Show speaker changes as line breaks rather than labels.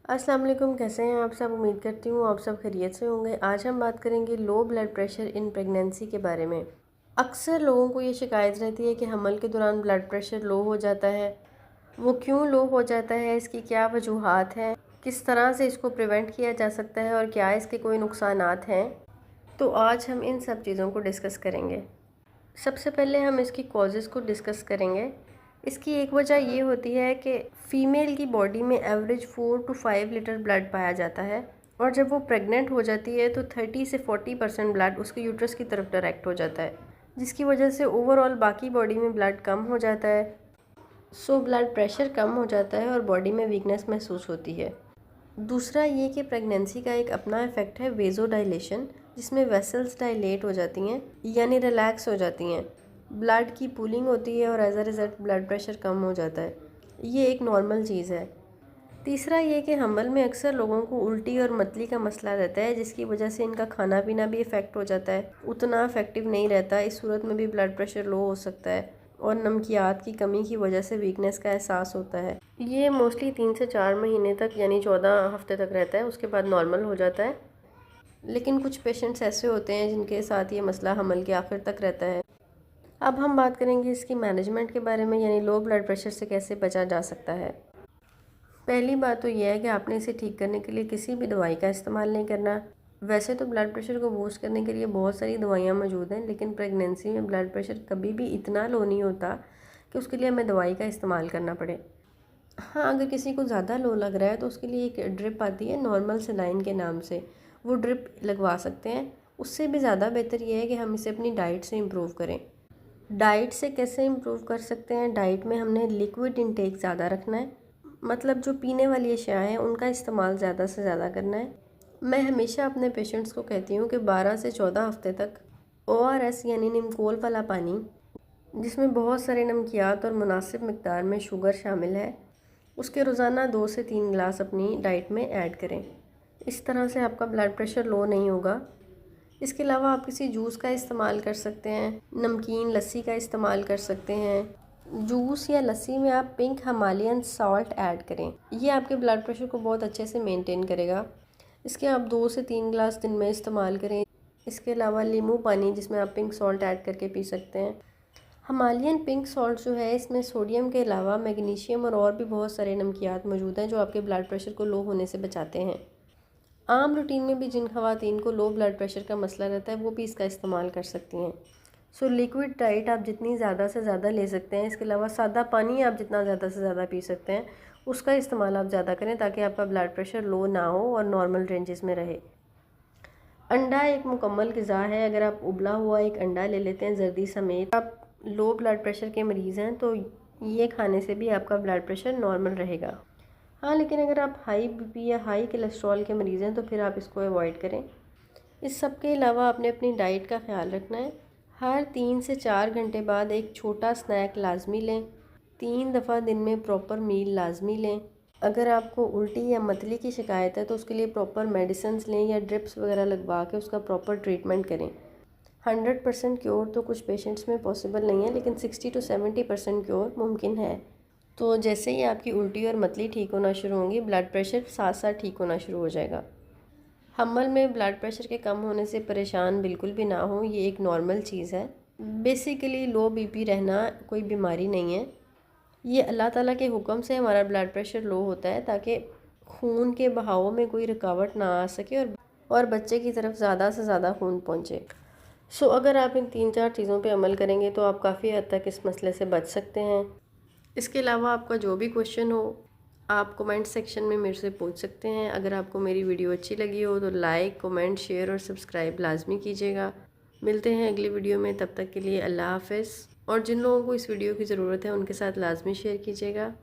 अस्सलाम वालेकुम, कैसे हैं आप सब। उम्मीद करती हूँ आप सब खैरियत से होंगे। आज हम बात करेंगे low blood pressure in pregnancy के बारे में। अक्सर लोगों को ये शिकायत रहती है कि हमल के दौरान ब्लड प्रेशर लो हो जाता है। वो क्यों लो हो जाता है, इसकी क्या वजूहात हैं, किस तरह से इसको प्रिवेंट किया जा सकता है और क्या इसके कोई नुकसानात हैं। तो आज हम इन सब चीज़ों को डिस्कस करेंगे। सबसे पहले हम इसकी कॉजेज़ को डिस्कस करेंगे। इसकी एक वजह ये होती है कि फ़ीमेल की बॉडी में एवरेज 4 to 5 लीटर ब्लड पाया जाता है और जब वो प्रेग्नेंट हो जाती है तो 30 से 40% ब्लड उसके यूट्रस की तरफ डायरेक्ट हो जाता है, जिसकी वजह से ओवरऑल बाकी बॉडी में ब्लड कम हो जाता है। सो ब्लड प्रेशर कम हो जाता है और बॉडी में वीकनेस महसूस होती है। दूसरा ये कि प्रेगनेंसी का एक अपना इफ़ेक्ट है वेज़ोडाइलेशन, जिसमें वेसल्स डायलेट हो जाती हैं यानी रिलैक्स हो जाती हैं, ब्लड की पूलिंग होती है और as a result blood pressure कम हो जाता है। ये एक नॉर्मल चीज़ है। तीसरा ये कि हमल में अक्सर लोगों को उल्टी और मतली का मसला रहता है, जिसकी वजह से इनका खाना पीना भी इफ़ेक्ट हो जाता है, उतना इफ़ेक्टिव नहीं रहता। इस सूरत में भी ब्लड प्रेशर लो हो सकता है और नमकियात की कमी की वजह से वीकनेस का एहसास होता है। ये मोस्टली 3 से 4 महीने तक यानी 14 हफ्ते तक रहता है, उसके बाद नॉर्मल हो जाता है। लेकिन कुछ पेशेंट्स ऐसे होते हैं जिनके साथ ये मसला हमल के आखिर तक रहता है। अब हम बात करेंगे इसकी मैनेजमेंट के बारे में, यानी लो ब्लड प्रेशर से कैसे बचा जा सकता है। पहली बात तो यह है कि आपने इसे ठीक करने के लिए किसी भी दवाई का इस्तेमाल नहीं करना। वैसे तो ब्लड प्रेशर को बूस्ट करने के लिए बहुत सारी दवाइयाँ मौजूद हैं, लेकिन प्रेगनेंसी में ब्लड प्रेशर कभी भी इतना लो नहीं होता कि उसके लिए हमें दवाई का इस्तेमाल करना पड़े। हाँ, अगर किसी को ज़्यादा लो लग रहा है तो उसके लिए एक ड्रिप आती है नॉर्मल सलाइन के नाम से, वो ड्रिप लगवा सकते हैं। उससे भी ज़्यादा बेहतर ये है कि हम इसे अपनी डाइट से इम्प्रूव करें। डाइट से कैसे इम्प्रूव कर सकते हैं? डाइट में हमने लिक्विड इंटेक ज़्यादा रखना है, मतलब जो पीने वाली अशिया हैं उनका इस्तेमाल ज़्यादा से ज़्यादा करना है। मैं हमेशा अपने पेशेंट्स को कहती हूँ कि 12 से 14 हफ्ते तक ORS यानी निमकोल वाला पानी, जिसमें बहुत सारे नमकियात और मुनासिब मिकदार में शुगर शामिल है, उसके रोज़ाना 2 से 3 गिलास अपनी डाइट में ऐड करें। इस तरह से आपका ब्लड प्रेशर लो नहीं होगा। इसके अलावा आप किसी जूस का इस्तेमाल कर सकते हैं, नमकीन लस्सी का इस्तेमाल कर सकते हैं। जूस या लस्सी में आप पिंक हिमालयन सॉल्ट ऐड करें, ये आपके ब्लड प्रेशर को बहुत अच्छे से मेंटेन करेगा। इसके आप 2 से 3 गिलास दिन में इस्तेमाल करें। इसके अलावा नींबू पानी, जिसमें आप पिंक सॉल्ट ऐड करके पी सकते हैं। हिमालयन पिंक सॉल्ट जो है, इसमें सोडियम के अलावा मैग्नीशियम और भी बहुत सारे नमकियात मौजूद हैं जो आपके ब्लड प्रेशर को लो होने से बचाते हैं। आम रूटीन में भी जिन ख़वातीन को लो ब्लड प्रेशर का मसला रहता है वो भी इसका इस्तेमाल कर सकती हैं। सो लिक्विड डाइट आप जितनी ज़्यादा से ज़्यादा ले सकते हैं। इसके अलावा सादा पानी आप जितना ज़्यादा से ज़्यादा पी सकते हैं, उसका इस्तेमाल आप ज़्यादा करें ताकि आपका ब्लड प्रेशर लो ना हो और नॉर्मल रेंजेस में रहे। अंडा एक मुकम्मल ग़िज़ा है। अगर आप उबला हुआ एक अंडा ले लेते हैं जर्दी समेत, आप लो ब्लड प्रेशर के मरीज़ हैं तो ये खाने से भी आपका ब्लड प्रेशर नॉर्मल रहेगा। हाँ, लेकिन अगर आप हाई बीपी या हाई कोलेस्ट्रॉल के मरीज़ हैं तो फिर आप इसको अवॉइड करें। इस सब के अलावा आपने अपनी डाइट का ख्याल रखना है। हर 3 से 4 घंटे बाद एक छोटा स्नैक लाजमी लें। 3 दफ़ा दिन में प्रॉपर मील लाजमी लें। अगर आपको उल्टी या मतली की शिकायत है तो उसके लिए प्रॉपर मेडिसिन्स लें या ड्रिप्स वगैरह लगवा के उसका प्रॉपर ट्रीटमेंट करें। 100% क्योर तो कुछ पेशेंट्स में पॉसिबल नहीं है, लेकिन 60 to 70% क्योर मुमकिन है। तो जैसे ही आपकी उल्टी और मतली ठीक होना शुरू होंगी, ब्लड प्रेशर साथ साथ ठीक होना शुरू हो जाएगा। हमल में ब्लड प्रेशर के कम होने से परेशान बिल्कुल भी ना हो, ये एक नॉर्मल चीज़ है। बेसिकली लो बीपी रहना कोई बीमारी नहीं है। ये अल्लाह ताला के हुक्म से हमारा ब्लड प्रेशर लो होता है ताकि खून के बहाव में कोई रुकावट ना आ सके और बच्चे की तरफ ज़्यादा से ज़्यादा खून पहुँचे। सो अगर आप इन 3-4 चीज़ों पे अमल करेंगे तो आप काफ़ी हद तक इस मसले से बच सकते हैं। इसके अलावा आपका जो भी क्वेश्चन हो आप कमेंट सेक्शन में मेरे से पूछ सकते हैं। अगर आपको मेरी वीडियो अच्छी लगी हो तो लाइक, कमेंट, शेयर और सब्सक्राइब लाजमी कीजिएगा। मिलते हैं अगली वीडियो में, तब तक के लिए अल्लाह हाफ़िज़। और जिन लोगों को इस वीडियो की ज़रूरत है उनके साथ लाजमी शेयर कीजिएगा।